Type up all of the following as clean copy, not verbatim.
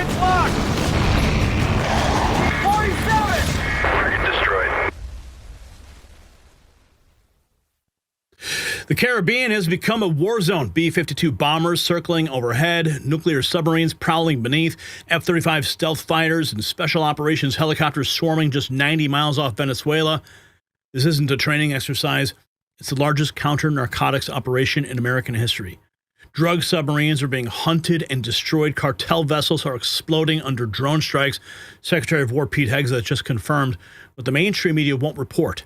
It's locked! 47! Target destroyed. The Caribbean has become a war zone. B-52 bombers circling overhead, nuclear submarines prowling beneath, F-35 stealth fighters and special operations helicopters swarming just 90 miles off Venezuela. This isn't a training exercise. It's the largest counter-narcotics operation in American history. Drug submarines are being hunted and destroyed. Cartel vessels are exploding under drone strikes. Secretary of War Pete Hegseth just confirmed what the mainstream media won't report.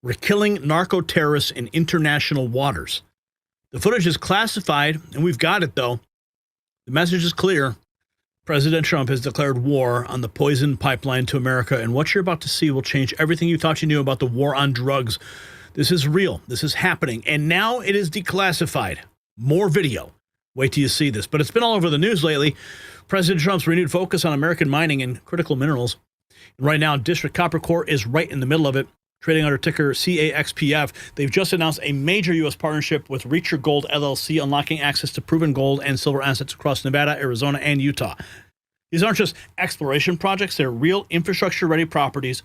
We're killing narco-terrorists in international waters. The footage is classified, and we've got it, though. The message is clear. President Trump has declared war on the poison pipeline to America, and what you're about to see will change everything you thought you knew about the war on drugs. This is real. This is happening, and now it is declassified. More video. Wait till you see this. But it's been all over the news lately. President Trump's renewed focus on American mining and critical minerals. And right now, District Copper Corp is right in the middle of it. Trading under ticker CAXPF, they've just announced a major U.S. partnership with Reacher Gold LLC, unlocking access to proven gold and silver assets across Nevada, Arizona, and Utah. These aren't just exploration projects. They're real infrastructure-ready properties,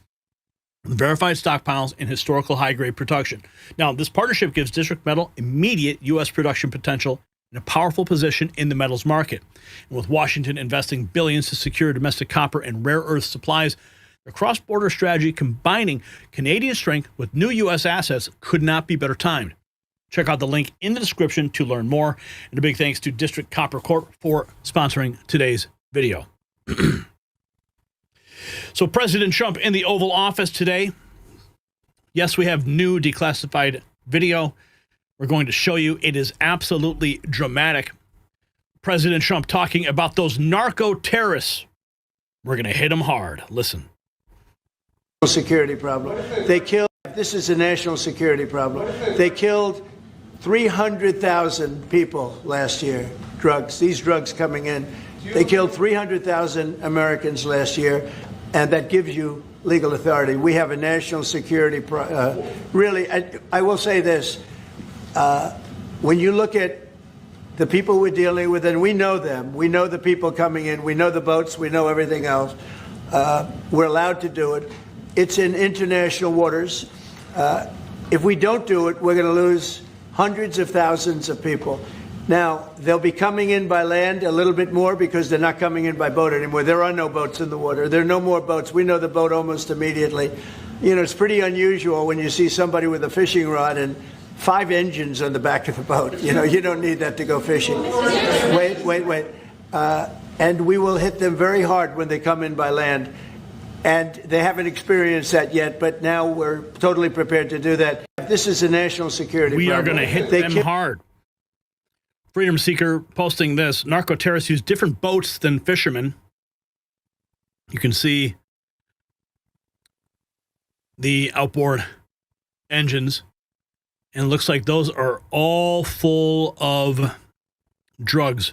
verified stockpiles, and historical high-grade production. Now, this partnership gives District Metal immediate U.S. production potential and a powerful position in the metals market. And with Washington investing billions to secure domestic copper and rare earth supplies, the cross-border strategy combining Canadian strength with new U.S. assets could not be better timed. Check out the link in the description to learn more. And a big thanks to District Copper Corp for sponsoring today's video. So President Trump in the Oval Office today. Yes, we have new declassified video. We're going to show you. It is absolutely dramatic. President Trump talking about those narco-terrorists. We're going to hit them hard. Listen. Security problem. They killed, this is a national security problem. They killed 300,000 people last year, drugs, these drugs coming in. They killed 300,000 Americans last year, and that gives you legal authority. We have a national security, really, I will say this, when you look at the people we're dealing with, and we know them, we know the people coming in, we know the boats, we know everything else, we're allowed to do it. It's in international waters. If we don't do it, we're going to lose hundreds of thousands of people. Now, they'll be coming in by land a little bit more because they're not coming in by boat anymore. There are no boats in the water. There are no more boats. We know the boat almost immediately. You know, it's pretty unusual when you see somebody with a fishing rod and 5 engines on the back of the boat. You know, you don't need that to go fishing. Wait. And we will hit them very hard when they come in by land. And they haven't experienced that yet, but now we're totally prepared to do that. This is a national security problem. We are going to hit them hard. Freedom Seeker posting this. Narco-terrorists use different boats than fishermen. You can see the outboard engines. And it looks like those are all full of drugs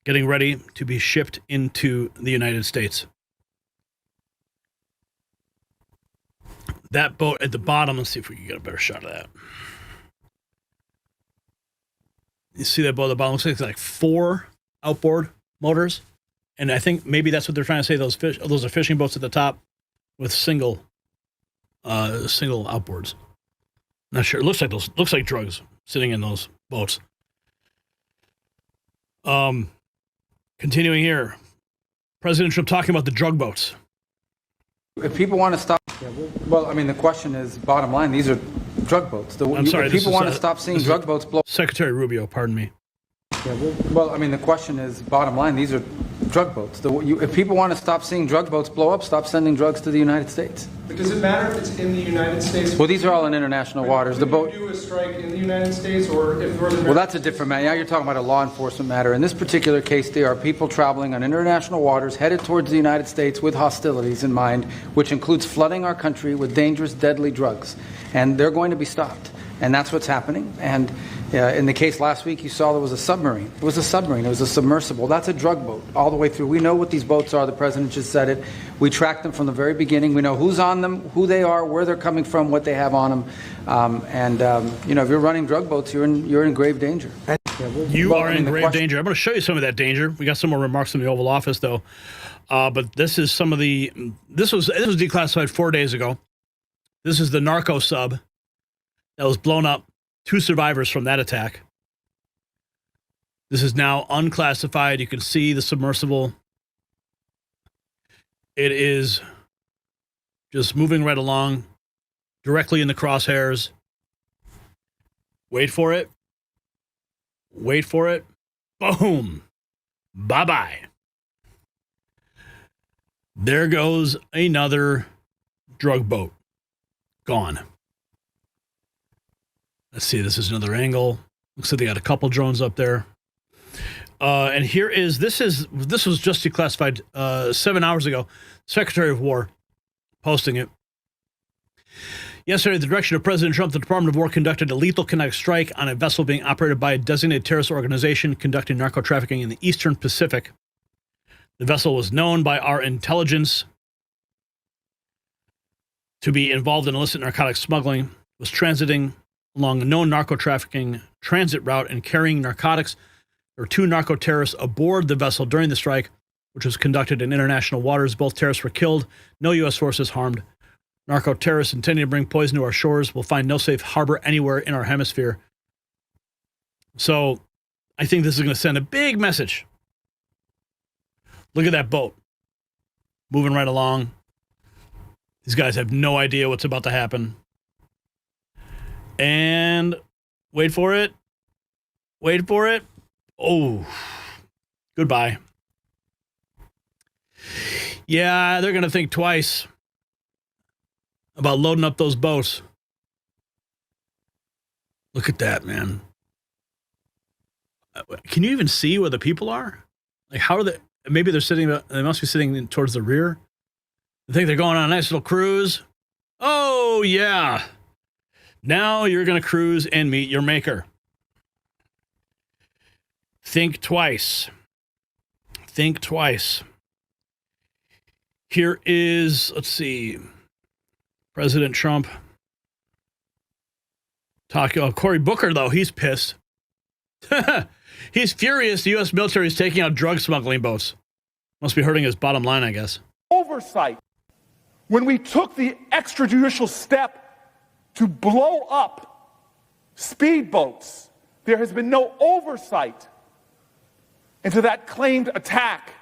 getting ready to be shipped into the United States. That boat at the bottom, let's see if we can get a better shot of that. You see that boat at the bottom? Looks like it's like 4 outboard motors. And I think maybe that's what they're trying to say. Those are fishing boats at the top with single outboards. Not sure. It looks like drugs sitting in those boats. Continuing here. President Trump talking about the drug boats. If people want to stop, well, I mean, the question is, bottom line, these are drug boats. I'm sorry. If people want to stop seeing drug boats blow. Secretary Rubio, pardon me. Well, I mean, the question is, bottom line, these are drug boats. If people want to stop seeing drug boats blow up, stop sending drugs to the United States. But does it matter if it's in the United States? Well, these are all in international waters. The boat. Do a strike in the United States, or if Well, that's a different matter. Now you're talking about a law enforcement matter. In this particular case, there are people traveling on international waters headed towards the United States with hostilities in mind, which includes flooding our country with dangerous, deadly drugs. And they're going to be stopped. And that's what's happening. And in the case last week, you saw there was a submarine. It was a submarine. It was a submersible. That's a drug boat all the way through. We know what these boats are. The president just said it. We track them from the very beginning. We know who's on them, who they are, where they're coming from, what they have on them. You know, if you're running drug boats, you're in grave danger. You are in grave danger. I'm going to show you some of that danger. We got some more remarks from the Oval Office, though. But this is some of the. This was declassified 4 days ago. This is the narco sub that was blown up. 2 survivors from that attack. This is now unclassified. You can see the submersible. It is just moving right along, directly in the crosshairs. Wait for it. Wait for it. Boom. Bye-bye. There goes another drug boat. Gone. Let's see, this is another angle. Looks like they got a couple drones up there. And here is, this was just declassified 7 hours ago. Secretary of War posting it. Yesterday, at the direction of President Trump, the Department of War conducted a lethal kinetic strike on a vessel being operated by a designated terrorist organization conducting narco trafficking in the Eastern Pacific. The vessel was known by our intelligence to be involved in illicit narcotic smuggling, was transiting along a known narco trafficking transit route and carrying narcotics. There were 2 narco-terrorists aboard the vessel during the strike, which was conducted in international waters. Both terrorists were killed. No U.S. forces harmed. Narco-terrorists intending to bring poison to our shores will find no safe harbor anywhere in our hemisphere. So I think this is going to send a big message. Look at that boat moving right along. These guys have no idea what's about to happen. And wait for it. Wait for it. Oh, goodbye. Yeah, they're going to think twice about loading up those boats. Look at that, man. Can you even see where the people are? Like, how are they? Maybe they're sitting, they must be sitting towards the rear. I think they're going on a nice little cruise. Oh, yeah. Now you're going to cruise and meet your maker. Think twice. Think twice. Here is, let's see, President Trump. Cory Booker, though, he's pissed. He's furious the U.S. military is taking out drug smuggling boats. Must be hurting his bottom line, I guess. Oversight. When we took the extrajudicial step to blow up speedboats, there has been no oversight into that claimed attack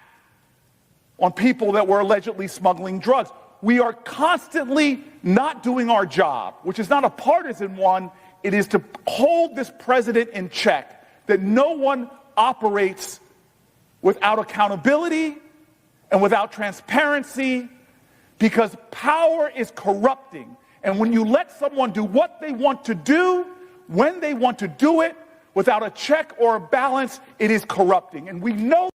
on people that were allegedly smuggling drugs. We are constantly not doing our job, which is not a partisan one. It is to hold this president in check, that no one operates without accountability and without transparency, because power is corrupting. And when you let someone do what they want to do, when they want to do it, without a check or a balance, it is corrupting. And we know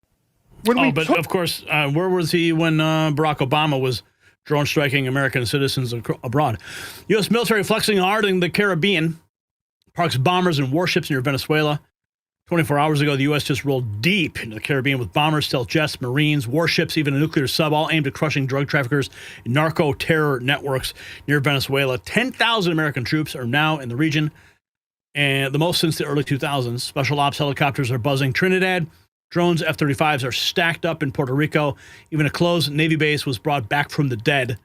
when we but of course, where was he when Barack Obama was drone striking American citizens abroad? U.S. military flexing hard in the Caribbean, parks bombers and warships near Venezuela. 24 hours ago, the U.S. just rolled deep into the Caribbean with bombers, stealth jets, Marines, warships, even a nuclear sub, all aimed at crushing drug traffickers and narco-terror networks near Venezuela. 10,000 American troops are now in the region, and the most since the early 2000s. Special ops helicopters are buzzing Trinidad. Drones, F-35s are stacked up in Puerto Rico. Even a closed Navy base was brought back from the dead.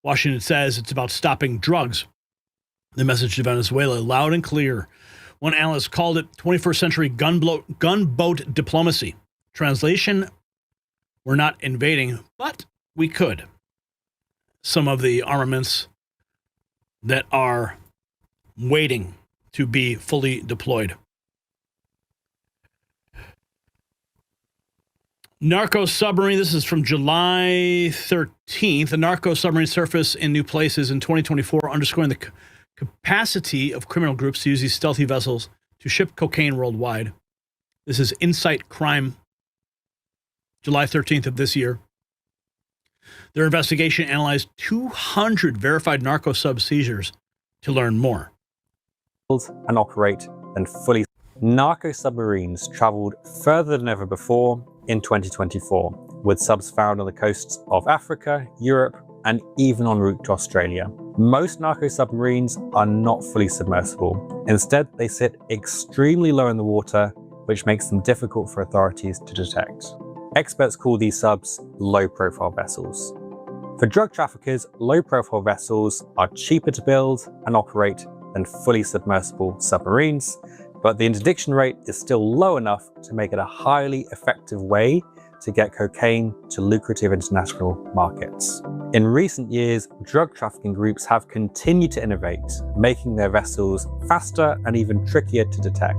Washington says it's about stopping drugs. The message to Venezuela, loud and clear. One analyst called it 21st century gunboat diplomacy. Translation, we're not invading, but we could. Some of the armaments that are waiting to be fully deployed. Narco submarine, this is from July 13th. A narco submarine surfaced in new places in 2024, underscoring the capacity of criminal groups to use these stealthy vessels to ship cocaine worldwide. This is Insight Crime, July 13th of this year. Their investigation analyzed 200 verified narco sub seizures to learn more. And operate and fully. Narco submarines traveled further than ever before in 2024, with subs found on the coasts of Africa, Europe, and even en route to Australia. Most narco submarines are not fully submersible. Instead, they sit extremely low in the water which makes them difficult for authorities to detect. Experts call these subs low-profile vessels. For drug traffickers, low-profile vessels are cheaper to build and operate than fully submersible submarines, but the interdiction rate is still low enough to make it a highly effective way to get cocaine to lucrative international markets. In recent years, drug trafficking groups have continued to innovate, making their vessels faster and even trickier to detect.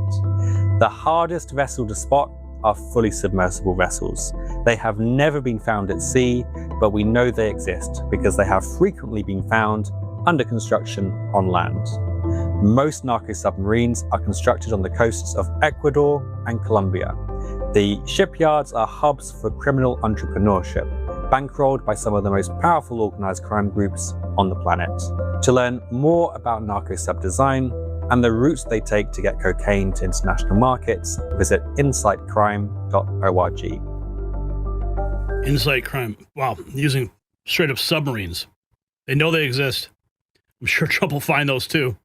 The hardest vessel to spot are fully submersible vessels. They have never been found at sea, but we know they exist because they have frequently been found under construction on land. Most narco submarines are constructed on the coasts of Ecuador and Colombia. The shipyards are hubs for criminal entrepreneurship, bankrolled by some of the most powerful organized crime groups on the planet. To learn more about narco sub design and the routes they take to get cocaine to international markets, visit insightcrime.org. Insight crime. Wow, using straight up submarines. They know they exist. I'm sure Trump will find those too.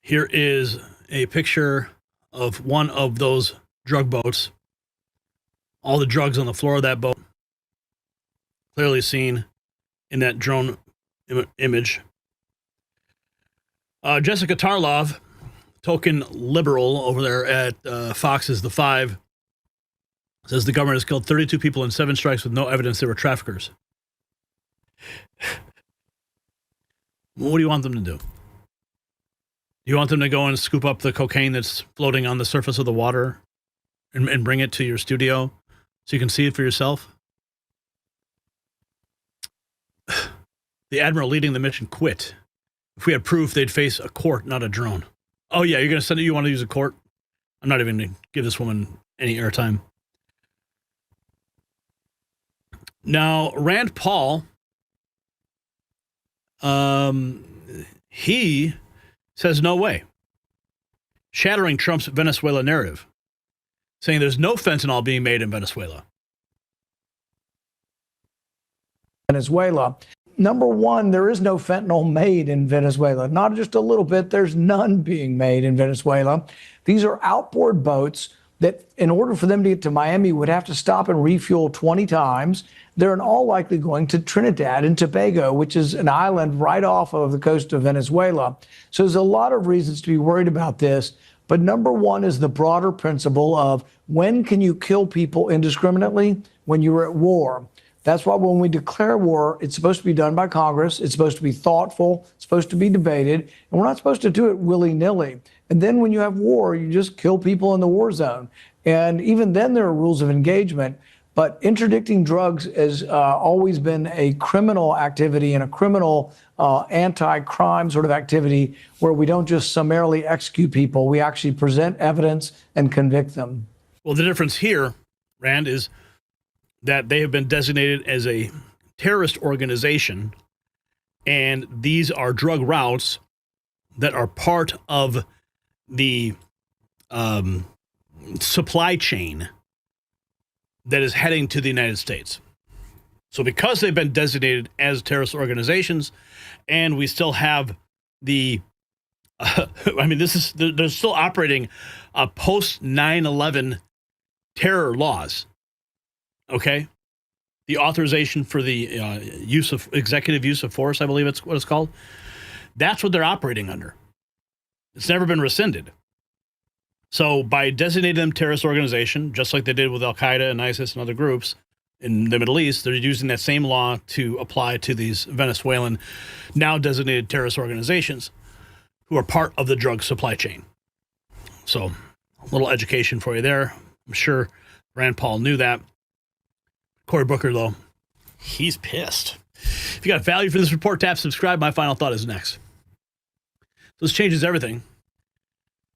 Here is a picture of one of those drug boats. All the drugs on the floor of that boat. Clearly seen in that drone image. Jessica Tarlov, token liberal over there at Fox's The Five, says the government has killed 32 people in 7 strikes with no evidence they were traffickers. What do you want them to do? You want them to go and scoop up the cocaine that's floating on the surface of the water and bring it to your studio so you can see it for yourself? The admiral leading the mission quit. If we had proof, they'd face a court, not a drone. Oh, yeah, you're going to send it? You want to use a court? I'm not even going to give this woman any airtime. Now, Rand Paul, he says no way, shattering Trump's Venezuela narrative, saying there's no fentanyl being made in Venezuela. Venezuela. Number one, there is no fentanyl made in Venezuela. Not just a little bit, there's none being made in Venezuela. These are outboard boats that, in order for them to get to Miami, would have to stop and refuel 20 times. They're in all likely going to Trinidad and Tobago, which is an island right off of the coast of Venezuela. So there's a lot of reasons to be worried about this. But number one is the broader principle of when can you kill people indiscriminately? When you're at war. That's why when we declare war, it's supposed to be done by Congress. It's supposed to be thoughtful. It's supposed to be debated. And we're not supposed to do it willy-nilly. And then when you have war, you just kill people in the war zone. And even then there are rules of engagement. But interdicting drugs has always been a criminal activity and a criminal anti-crime sort of activity where we don't just summarily execute people. We actually present evidence and convict them. Well, the difference here, Rand, is that they have been designated as a terrorist organization, and these are drug routes that are part of the supply chain that is heading to the United States. So because they've been designated as terrorist organizations, and we still have the, they're still operating post 9/11 terror laws. Okay, the authorization for the executive use of force, I believe it's what it's called. That's what they're operating under. It's never been rescinded. So by designating them terrorist organization, just like they did with Al-Qaeda and ISIS and other groups in the Middle East, they're using that same law to apply to these Venezuelan, now designated terrorist organizations who are part of the drug supply chain. So a little education for you there. I'm sure Rand Paul knew that. Cory Booker, though, he's pissed. If you got value for this report, tap subscribe. My final thought is next. So this changes everything.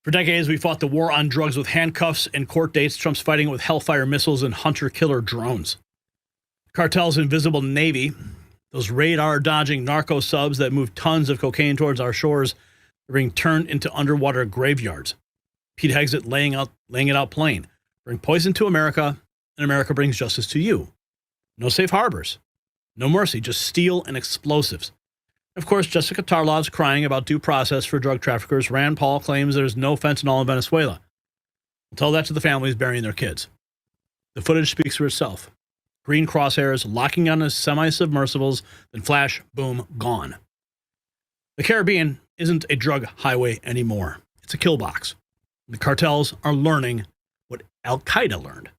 For decades, we fought the war on drugs with handcuffs and court dates. Trump's fighting it with hellfire missiles and hunter-killer drones. Cartel's invisible navy, those radar-dodging narco subs that move tons of cocaine towards our shores, are being turned into underwater graveyards. Pete Hegseth laying it out plain. Bring poison to America, and America brings justice to you. No safe harbors. No mercy, just steel and explosives. Of course, Jessica Tarlov's crying about due process for drug traffickers. Rand Paul claims there's no fentanyl in Venezuela. Tell that to the families burying their kids. The footage speaks for itself. Green crosshairs locking on the semi-submersibles, then flash, boom, gone. The Caribbean isn't a drug highway anymore. It's a kill box. The cartels are learning what Al-Qaeda learned.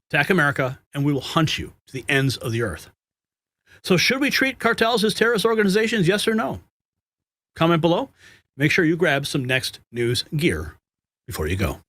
Attack America, and we will hunt you to the ends of the earth. So should we treat cartels as terrorist organizations, yes or no? Comment below. Make sure you grab some next news gear before you go.